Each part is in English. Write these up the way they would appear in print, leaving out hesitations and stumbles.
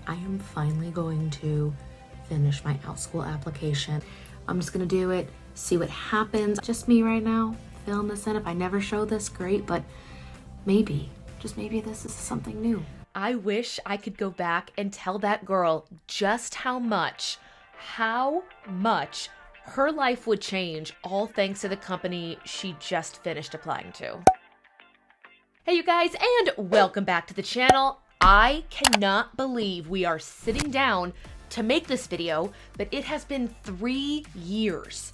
I am finally going to finish my Outschool application. I'm just gonna do it, see what happens. Just me right now, filling this in. If I never show this, great, but maybe, just maybe this is something new. I wish I could go back and tell that girl just how much her life would change, all thanks to the company she just finished applying to. Hey you guys, and welcome back to the channel. I cannot believe we are sitting down to make this video, but it has been 3 years.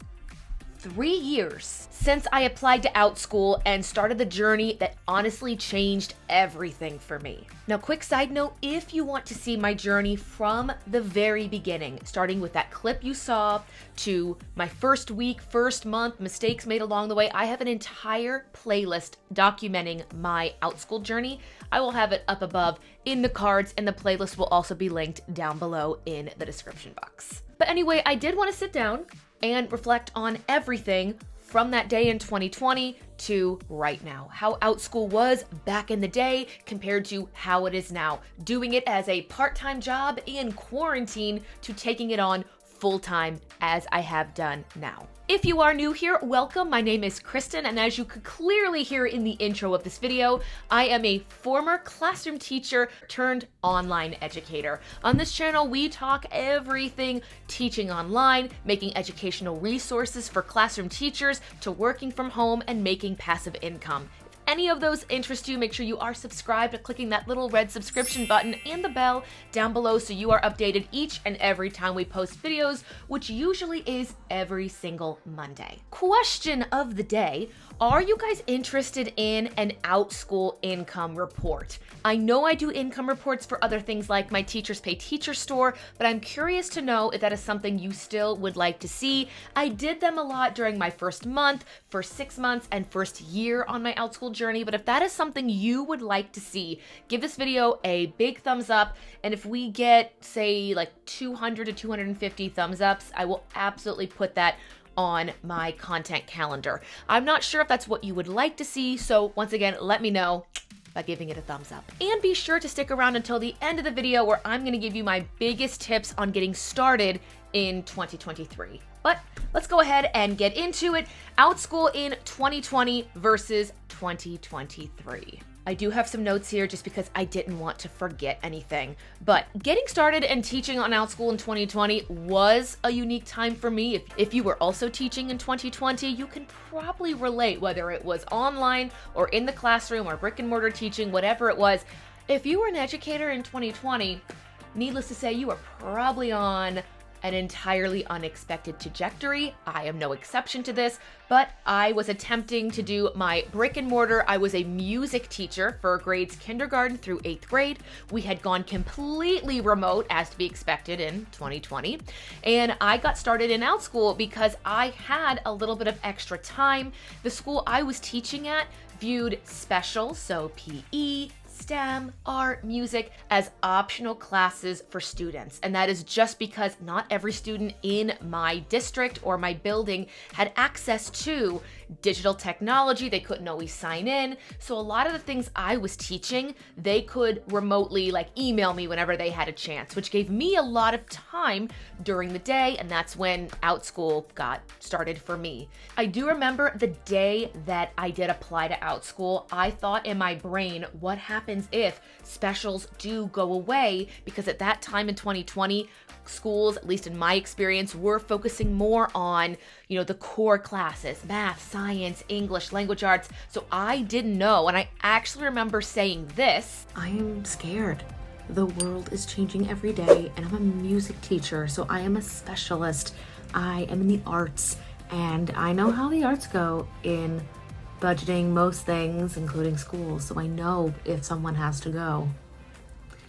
3 years since I applied to Outschool and started the journey that honestly changed everything for me. Now, quick side note, if you want to see my journey from the very beginning, starting with that clip you saw to my first week, first month, mistakes made along the way, I have an entire playlist documenting my Outschool journey. I will have it up above in the cards, and the playlist will also be linked down below in the description box. But anyway, I did want to sit down and reflect on everything from that day in 2020 to right now. How Outschool was back in the day compared to how it is now. Doing it as a part-time job in quarantine to taking it on full-time as I have done now. If you are new here, welcome. My name is Kristen, and as you could clearly hear in the intro of this video, I am a former classroom teacher turned online educator. On this channel, we talk everything teaching online, making educational resources for classroom teachers, to working from home and making passive income. Any of those interest you, make sure you are subscribed by clicking that little red subscription button and the bell down below so you are updated each and every time we post videos, which usually is every single Monday. Question of the day: are you guys interested in an Outschool income report? I know I do income reports for other things like my Teachers Pay Teacher store, but I'm curious to know if that is something you still would like to see. I did them a lot during my first month, first 6 months, and first year on my Outschool journey, but if that is something you would like to see, give this video a big thumbs up, and if we get, say, like 200 to 250 thumbs ups, I will absolutely put that on my content calendar. I'm not sure if that's what you would like to see, so once again, let me know by giving it a thumbs up. And be sure to stick around until the end of the video where I'm gonna give you my biggest tips on getting started in 2023. But let's go ahead and get into it. Outschool in 2020 versus 2023. I do have some notes here just because I didn't want to forget anything. But getting started and teaching on Outschool in 2020 was a unique time for me. If you were also teaching in 2020, you can probably relate, whether it was online or in the classroom or brick and mortar teaching, whatever it was. If you were an educator in 2020, needless to say, you were probably on an entirely unexpected trajectory. I am no exception to this, but I was attempting to do my brick and mortar. I was a music teacher for grades kindergarten through 8th grade. We had gone completely remote, as to be expected in 2020. And I got started in Outschool because I had a little bit of extra time. The school I was teaching at viewed special, so PE, STEM, art, music, as optional classes for students. And that is just because not every student in my district or my building had access to digital technology. They couldn't always sign in. So a lot of the things I was teaching, they could remotely email me whenever they had a chance, which gave me a lot of time during the day. And that's when Outschool got started for me. I do remember the day that I did apply to Outschool, I thought in my brain, what happens if specials do go away? Because at that time in 2020, schools, at least in my experience, were focusing more on, the core classes, math, science, English, language arts. So I didn't know. And I actually remember saying this: I am scared. The world is changing every day, and I'm a music teacher, so I am a specialist. I am in the arts, and I know how the arts go in budgeting most things, including schools, so I know if someone has to go.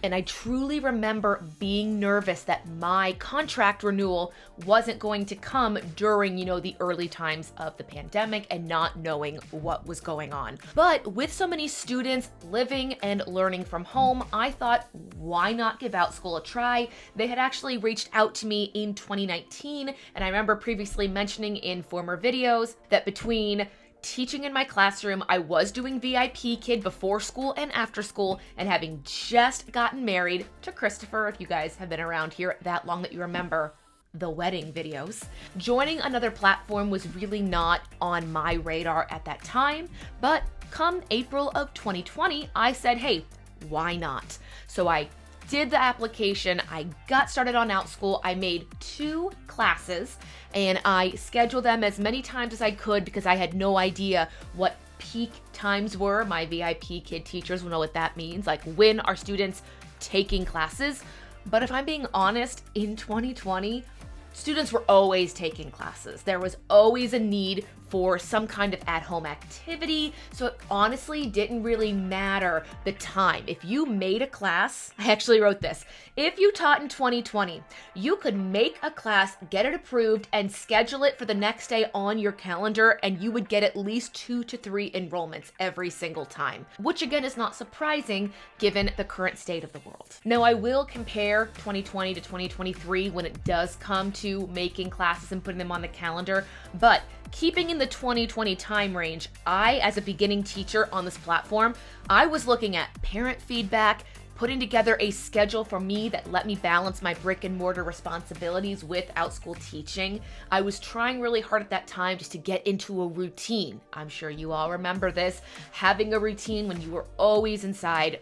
And I truly remember being nervous that my contract renewal wasn't going to come during, the early times of the pandemic and not knowing what was going on. But with so many students living and learning from home, I thought, why not give Outschool a try? They had actually reached out to me in 2019, and I remember previously mentioning in former videos that between teaching in my classroom, I was doing VIP Kid before school and after school, and having just gotten married to Christopher, if you guys have been around here that long that you remember the wedding videos. Joining another platform was really not on my radar at that time, but come April of 2020, I said, hey, why not? So I did the application, I got started on Outschool, I made 2 classes, and I scheduled them as many times as I could because I had no idea what peak times were. My VIP Kid teachers will know what that means, like when are students taking classes. But if I'm being honest, in 2020, students were always taking classes. There was always a need for some kind of at-home activity, so it honestly didn't really matter the time. If you made a class, I actually wrote this, if you taught in 2020, you could make a class, get it approved, and schedule it for the next day on your calendar, and you would get at least 2 to 3 enrollments every single time, which again is not surprising given the current state of the world. Now, I will compare 2020 to 2023 when it does come to making classes and putting them on the calendar, but keeping in the 2020 time range, I, as a beginning teacher on this platform, I was looking at parent feedback, putting together a schedule for me that let me balance my brick and mortar responsibilities with Outschool teaching. I was trying really hard at that time just to get into a routine. I'm sure you all remember this. Having a routine when you were always inside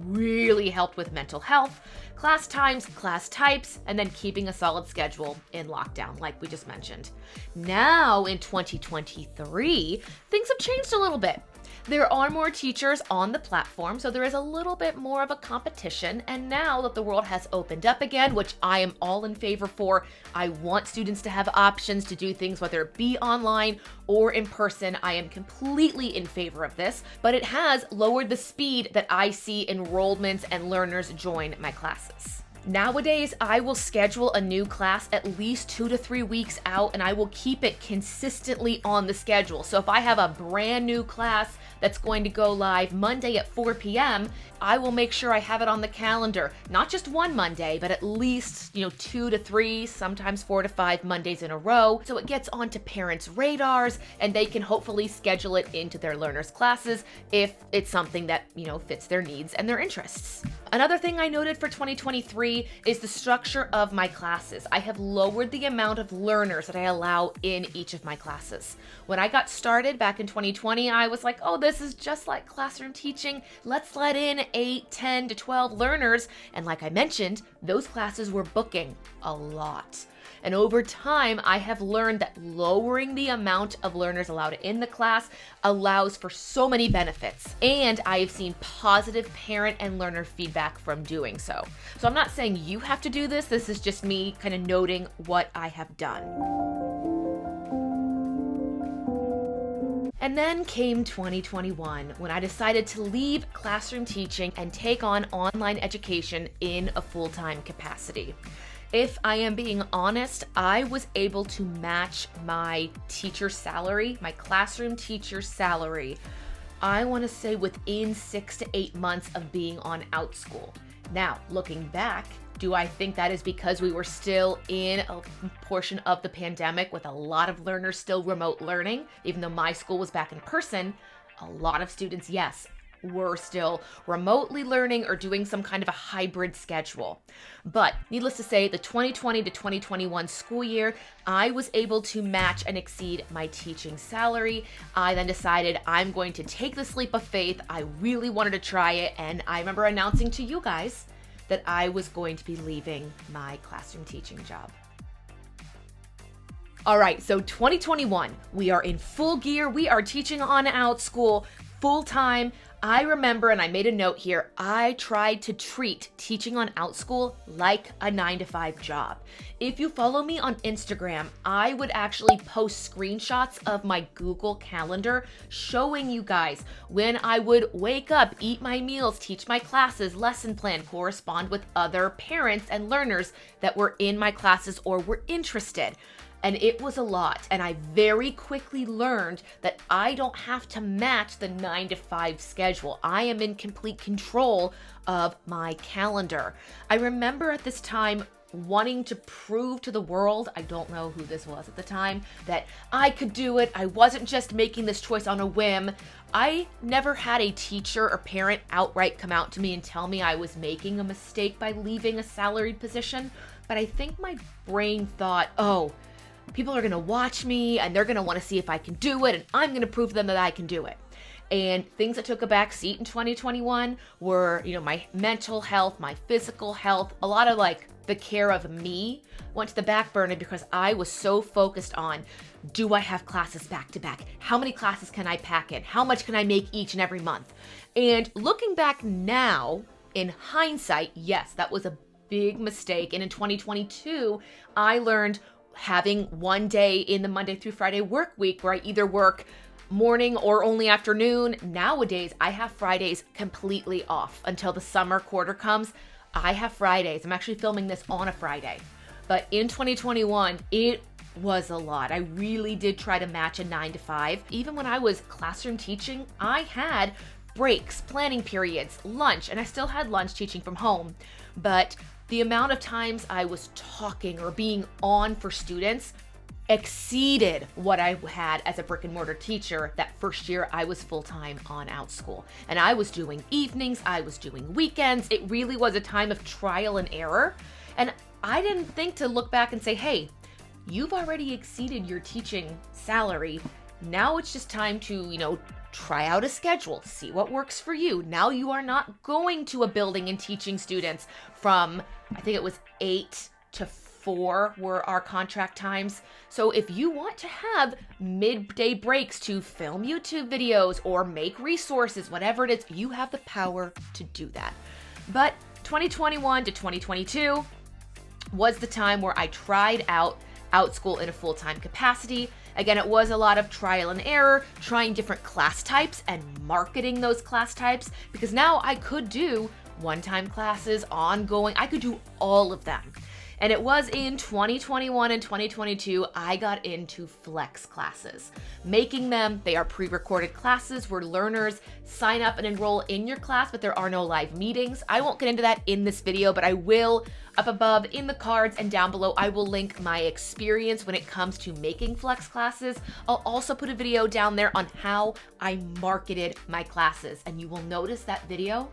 really helped with mental health, class times, class types, and then keeping a solid schedule in lockdown, like we just mentioned. Now in 2023, things have changed a little bit. There are more teachers on the platform, so there is a little bit more of a competition. And now that the world has opened up again, which I am all in favor for, I want students to have options to do things, whether it be online or in person. I am completely in favor of this, but it has lowered the speed that I see enrollments and learners join my classes. Nowadays, I will schedule a new class at least 2 to 3 weeks out, and I will keep it consistently on the schedule. So if I have a brand new class that's going to go live Monday at 4 p.m., I will make sure I have it on the calendar, not just one Monday, but at least, 2 to 3, sometimes 4 to 5 Mondays in a row. So it gets onto parents' radars and they can hopefully schedule it into their learners' classes if it's something that, fits their needs and their interests. Another thing I noted for 2023 is the structure of my classes. I have lowered the amount of learners that I allow in each of my classes. When I got started back in 2020, I was like, oh, this is just like classroom teaching. Let's let in 8, 10 to 12 learners. And like I mentioned, those classes were booking a lot. And over time, I have learned that lowering the amount of learners allowed in the class allows for so many benefits. And I have seen positive parent and learner feedback from doing so. So I'm not saying you have to do this. This is just me kind of noting what I have done. And then came 2021, when I decided to leave classroom teaching and take on online education in a full-time capacity. If I am being honest, I was able to match my teacher salary, my classroom teacher salary, I want to say within 6 to 8 months of being on Outschool. Now, looking back, do I think that is because we were still in a portion of the pandemic with a lot of learners still remote learning? Even though my school was back in person, a lot of students, yes, were still remotely learning or doing some kind of a hybrid schedule. But needless to say, the 2020 to 2021 school year, I was able to match and exceed my teaching salary. I then decided I'm going to take this leap of faith. I really wanted to try it, and I remember announcing to you guys that I was going to be leaving my classroom teaching job. All right, so 2021, we are in full gear. We are teaching on Outschool full time. I remember, and I made a note here, I tried to treat teaching on Outschool like a 9-to-5 job. If you follow me on Instagram, I would actually post screenshots of my Google Calendar showing you guys when I would wake up, eat my meals, teach my classes, lesson plan, correspond with other parents and learners that were in my classes or were interested. And it was a lot. And I very quickly learned that I don't have to match the 9-to-5 schedule. I am in complete control of my calendar. I remember at this time, wanting to prove to the world, I don't know who this was at the time, that I could do it. I wasn't just making this choice on a whim. I never had a teacher or parent outright come out to me and tell me I was making a mistake by leaving a salaried position, but I think my brain thought, oh, people are gonna watch me and they're gonna wanna see if I can do it, and I'm gonna prove to them that I can do it. And things that took a back seat in 2021 were, my mental health, my physical health, a lot of the care of me went to the back burner because I was so focused on, do I have classes back to back? How many classes can I pack in? How much can I make each and every month? And looking back now, in hindsight, yes, that was a big mistake. And in 2022, I learned having one day in the Monday through Friday work week where I either work morning or only afternoon. Nowadays, I have Fridays completely off until the summer quarter comes. I have Fridays. I'm actually filming this on a Friday. But in 2021, it was a lot. I really did try to match a 9 to 5. Even when I was classroom teaching, I had breaks, planning periods, lunch, and I still had lunch teaching from home. But the amount of times I was talking or being on for students exceeded what I had as a brick and mortar teacher. That first year I was full-time on Outschool, and I was doing evenings, I was doing weekends. It really was a time of trial and error. And I didn't think to look back and say, hey, you've already exceeded your teaching salary. Now it's just time to, try out a schedule, see what works for you. Now you are not going to a building and teaching students from, I think it was 8 to 4 were our contract times. So if you want to have midday breaks to film YouTube videos or make resources, whatever it is, you have the power to do that. But 2021 to 2022 was the time where I tried out Outschool in a full-time capacity. Again, it was a lot of trial and error, trying different class types and marketing those class types, because now I could do one-time classes, ongoing, I could do all of them. And it was in 2021 and 2022, I got into flex classes. Making them, they are pre-recorded classes where learners sign up and enroll in your class, but there are no live meetings. I won't get into that in this video, but I will up above in the cards and down below. I will link my experience when it comes to making flex classes. I'll also put a video down there on how I marketed my classes. And you will notice that video,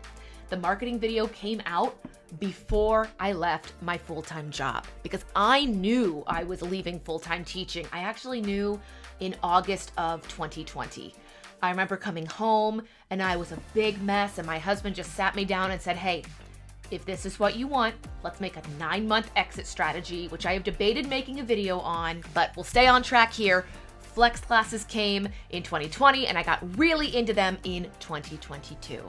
the marketing video came out before I left my full-time job because I knew I was leaving full-time teaching. I actually knew in August of 2020. I remember coming home and I was a big mess, and my husband just sat me down and said, hey, if this is what you want, let's make a 9-month exit strategy, which I have debated making a video on, but we'll stay on track here. Flex classes came in 2020 and I got really into them in 2022.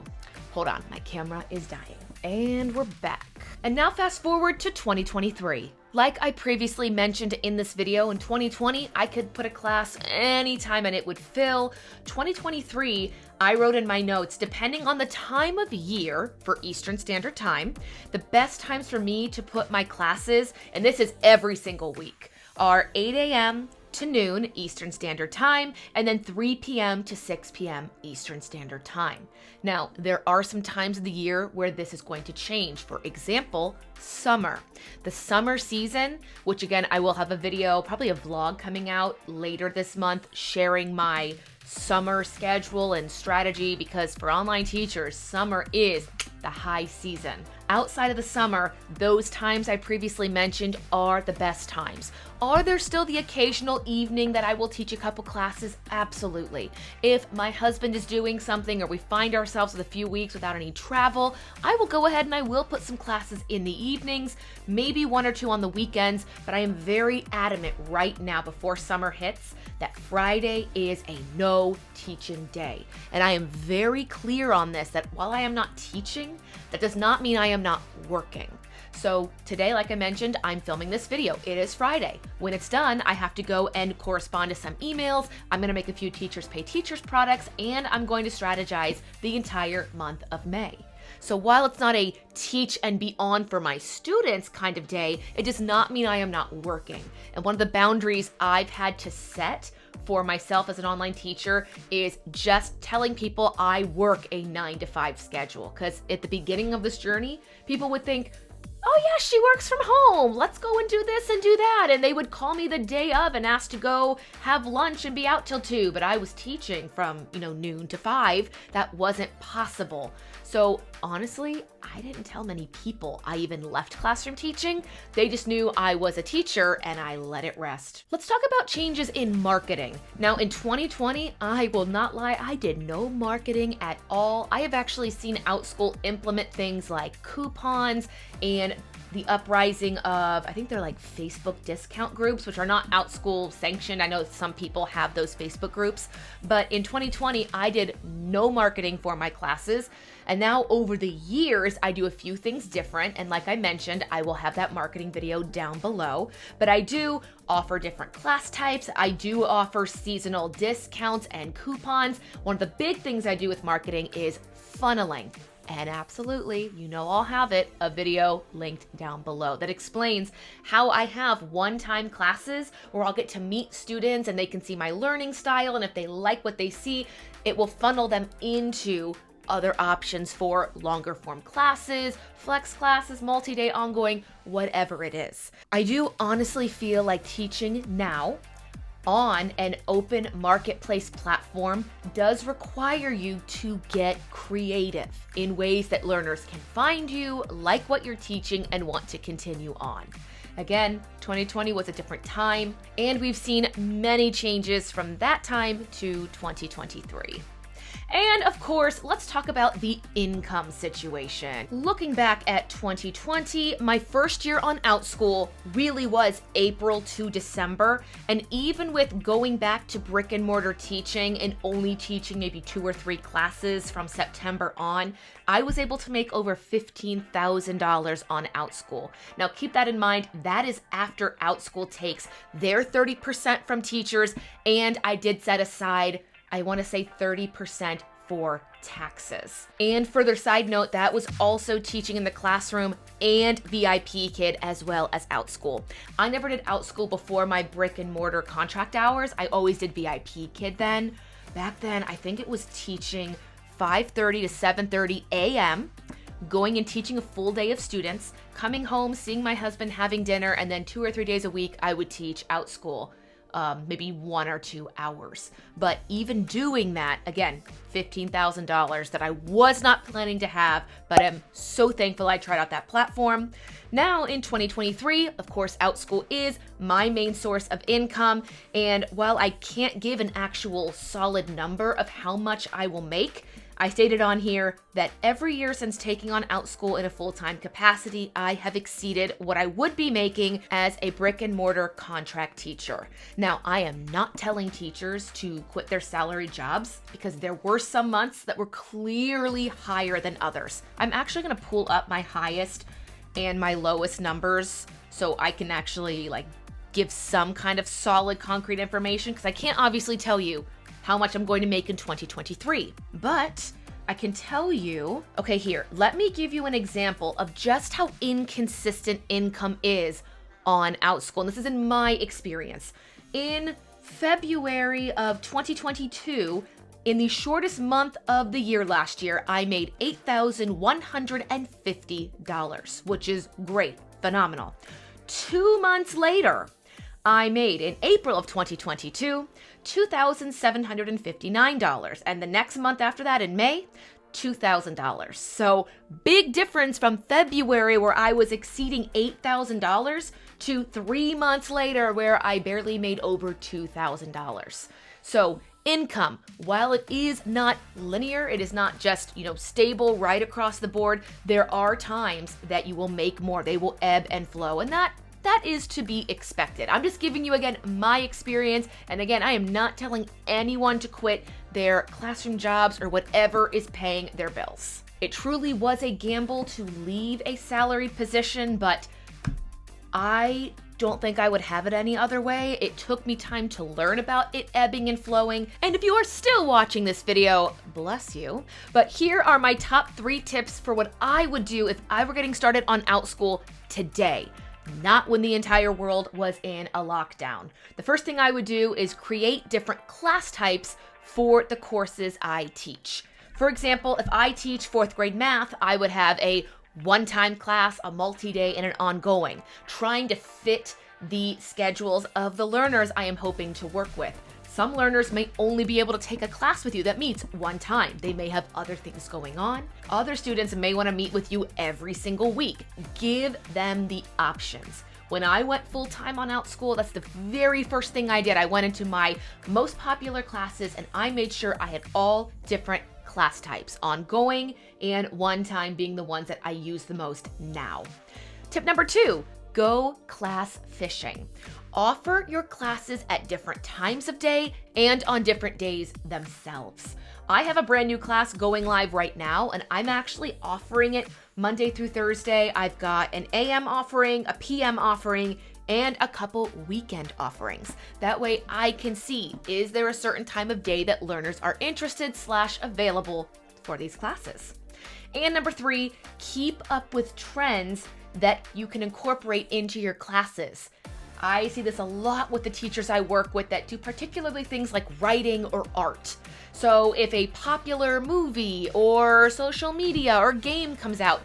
Hold on, my camera is dying. And we're back. And now fast forward to 2023. Like I previously mentioned in this video, in 2020, I could put a class anytime and it would fill. 2023, I wrote in my notes, depending on the time of year for Eastern Standard Time, the best times for me to put my classes, and this is every single week, are 8 a.m. to noon Eastern Standard Time, and then 3 p.m. to 6 p.m. Eastern Standard Time. Now, there are some times of the year where this is going to change. For example, summer. The summer season, which again, I will have a video, probably a vlog coming out later this month, sharing my summer schedule and strategy, because for online teachers, summer is the high season. Outside of the summer, those times I previously mentioned are the best times. Are there still the occasional evening that I will teach a couple classes? Absolutely. If my husband is doing something or we find ourselves with a few weeks without any travel, I will go ahead and I will put some classes in the evenings, maybe 1 or 2 on the weekends, but I am very adamant right now before summer hits that Friday is a no teaching day. And I am very clear on this, that while I am not teaching, that does not mean I am not working. So today, like I mentioned, I'm filming this video. It is Friday. When it's done, I have to go and correspond to some emails. I'm going to make a few Teachers Pay Teachers products, and I'm going to strategize the entire month of May. So while it's not a teach and be on for my students kind of day, it does not mean I am not working. And one of the boundaries I've had to set for myself as an online teacher is just telling people I work a 9 to 5 schedule. Because at the beginning of this journey, people would think, oh yeah, she works from home. Let's go and do this and do that. And they would call me the day of and ask to go have lunch and be out till 2. But I was teaching from, noon to 5. That wasn't possible. So honestly, I didn't tell many people I even left classroom teaching. They just knew I was a teacher and I let it rest. Let's talk about changes in marketing. Now in 2020, I will not lie, I did no marketing at all. I have actually seen Outschool implement things like coupons and the uprising of, I think they're like Facebook discount groups, which are not Outschool sanctioned. I know some people have those Facebook groups, but in 2020, I did no marketing for my classes. And now over the years, I do a few things different. And like I mentioned, I will have that marketing video down below, but I do offer different class types. I do offer seasonal discounts and coupons. One of the big things I do with marketing is funneling. And absolutely, I'll have a video linked down below that explains how I have one-time classes where I'll get to meet students and they can see my learning style. And if they like what they see, it will funnel them into other options for longer form classes, flex classes, multi-day ongoing, whatever it is. I do honestly feel like teaching now on an open marketplace platform does require you to get creative in ways that learners can find you, like what you're teaching, and want to continue on. Again, 2020 was a different time, and we've seen many changes from that time to 2023. And of course, let's talk about the income situation. Looking back at 2020, my first year on Outschool really was April to December. And even with going back to brick and mortar teaching and only teaching maybe 2 or 3 classes from September on, I was able to make over $15,000 on Outschool. Now keep that in mind, that is after Outschool takes their 30% from teachers, and I did set aside, I want to say 30% for taxes. And further side note, that was also teaching in the classroom and VIP Kid as well as Outschool. I never did Outschool before my brick and mortar contract hours. I always did VIP Kid then. Back then, I think it was teaching 5:30 to 7:30 a.m., going and teaching a full day of students, coming home, seeing my husband, having dinner, and then 2 or 3 days a week, I would teach Outschool. Maybe 1 or 2 hours. But even doing that, again, $15,000 that I was not planning to have, but I'm so thankful I tried out that platform. Now in 2023, of course, Outschool is my main source of income. And while I can't give an actual solid number of how much I will make, I stated on here that every year since taking on Outschool in a full-time capacity, I have exceeded what I would be making as a brick and mortar contract teacher. Now, I am not telling teachers to quit their salary jobs because there were some months that were clearly higher than others. I'm actually going to pull up my highest and my lowest numbers so I can actually give some kind of solid concrete information, because I can't obviously tell you how much I'm going to make in 2023. But I can tell you, okay, here, let me give you an example of just how inconsistent income is on Outschool. And this is in my experience. In February of 2022, in the shortest month of the year last year, I made $8,150, which is great, phenomenal. 2 months later, I made, in April of 2022, $2,759. And the next month after that, in May, $2,000. So big difference from February, where I was exceeding $8,000, to 3 months later, where I barely made over $2,000. So income, while it is not linear, it is not just, stable right across the board, there are times that you will make more. They will ebb and flow, and that is to be expected. I'm just giving you, again, my experience. And again, I am not telling anyone to quit their classroom jobs or whatever is paying their bills. It truly was a gamble to leave a salaried position, but I don't think I would have it any other way. It took me time to learn about it ebbing and flowing. And if you are still watching this video, bless you. But here are my top 3 tips for what I would do if I were getting started on Outschool today, not when the entire world was in a lockdown. The first thing I would do is create different class types for the courses I teach. For example, if I teach 4th grade math, I would have a one-time class, a multi-day, and an ongoing, trying to fit the schedules of the learners I am hoping to work with. Some learners may only be able to take a class with you that meets one time. They may have other things going on. Other students may want to meet with you every single week. Give them the options. When I went full-time on Outschool, that's the very first thing I did. I went into my most popular classes and I made sure I had all different class types, ongoing and one time being the ones that I use the most now. Tip number 2, go class fishing. Offer your classes at different times of day and on different days themselves. I have a brand new class going live right now, and I'm actually offering it Monday through Thursday. I've got an AM offering, a PM offering, and a couple weekend offerings. That way I can see, is there a certain time of day that learners are interested / available for these classes? And number 3, keep up with trends that you can incorporate into your classes. I see this a lot with the teachers I work with that do particularly things like writing or art. So if a popular movie or social media or game comes out,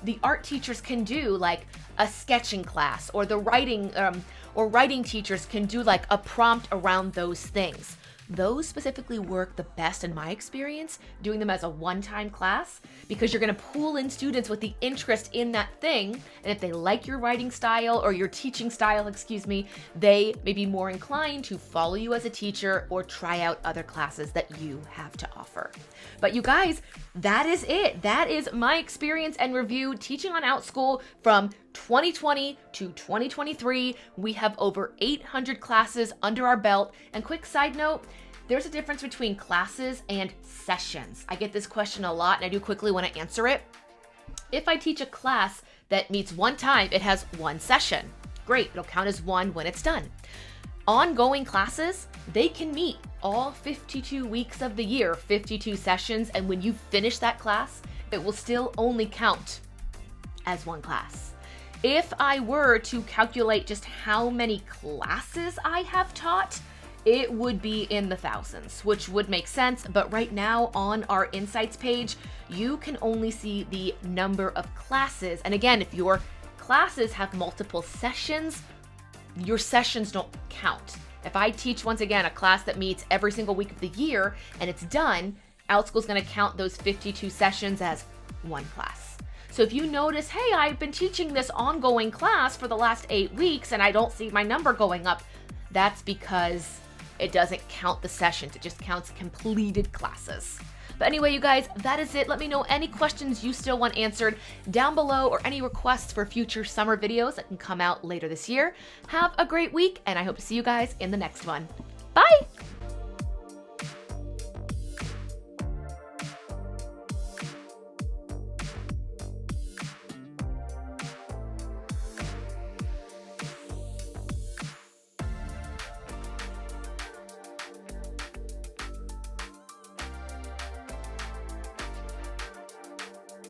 the art teachers can do like a sketching class, or the writing teachers can do like a prompt around those things. Those specifically work the best in my experience, doing them as a one-time class, because you're going to pull in students with the interest in that thing. And if they like your writing style or your teaching style, they may be more inclined to follow you as a teacher or try out other classes that you have to offer. But you guys, that is it. That is my experience and review teaching on Outschool from 2020 to 2023. We have over 800 classes under our belt. And quick side note, there's a difference between classes and sessions. I get this question a lot and I do quickly want to answer it. If I teach a class that meets one time, it has one session. Great, it'll count as one when it's done. Ongoing classes, they can meet all 52 weeks of the year, 52 sessions, and when you finish that class, it will still only count as one class. If I were to calculate just how many classes I have taught, it would be in the thousands, which would make sense. But right now on our insights page, you can only see the number of classes. And again, if your classes have multiple sessions, your sessions don't count. If I teach, once again, a class that meets every single week of the year and it's done, Outschool is going to count those 52 sessions as one class. So if you notice, hey, I've been teaching this ongoing class for the last 8 weeks and I don't see my number going up, that's because it doesn't count the sessions. It just counts completed classes. But anyway, you guys, that is it. Let me know any questions you still want answered down below or any requests for future summer videos that can come out later this year. Have a great week, and I hope to see you guys in the next one. Bye!